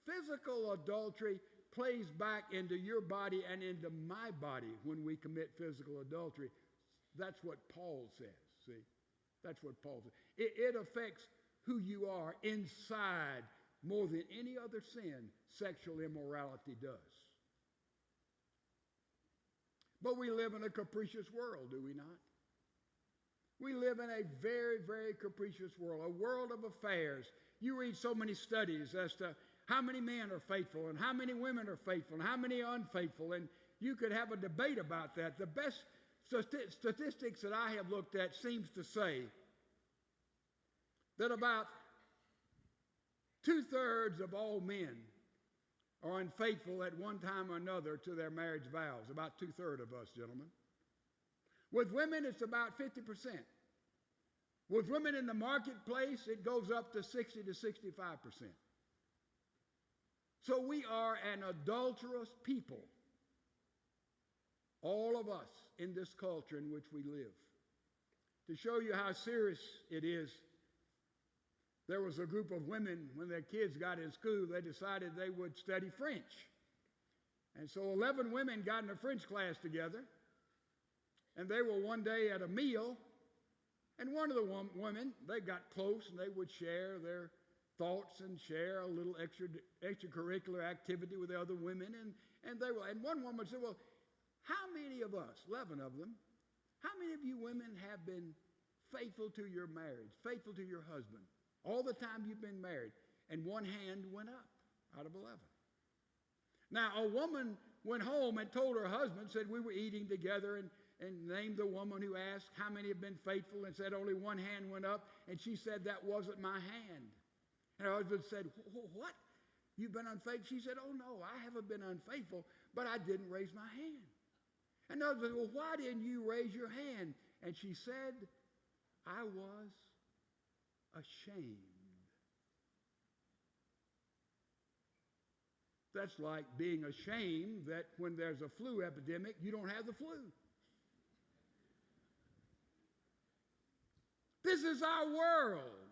Physical adultery plays back into your body and into my body when we commit physical adultery. That's what Paul says, see? That's what Paul says. It affects who you are inside more than any other sin sexual immorality does. But we live in a capricious world, do we not? We live in a very, very capricious world, a world of affairs. You read so many studies as to how many men are faithful and how many women are faithful and how many are unfaithful, and you could have a debate about that. The best statistics that I have looked at seems to say that about 2/3 of all men are unfaithful at one time or another to their marriage vows. About 2/3 of us, gentlemen. With women, it's about 50%. With women in the marketplace, it goes up to 60 to 65%. So we are an adulterous people, all of us in this culture in which we live. To show you how serious it is, there was a group of women, when their kids got in school, they decided they would study French. And so 11 women got in a French class together, and they were one day at a meal, and one of the women, they got close and they would share their thoughts and share a little extracurricular activity with the other women. And one woman said, well, how many of us, 11 of them, how many of you women have been faithful to your marriage, faithful to your husband, all the time you've been married? And one hand went up out of 11. Now, a woman went home and told her husband, said, we were eating together, and named the woman who asked how many have been faithful, and said only one hand went up, and she said, that wasn't my hand. And her husband said, what? You've been unfaithful? She said, oh no, I haven't been unfaithful, but I didn't raise my hand. And the husband said, well, why didn't you raise your hand? And she said, I was ashamed. That's like being ashamed that when there's a flu epidemic, you don't have the flu. This is our world.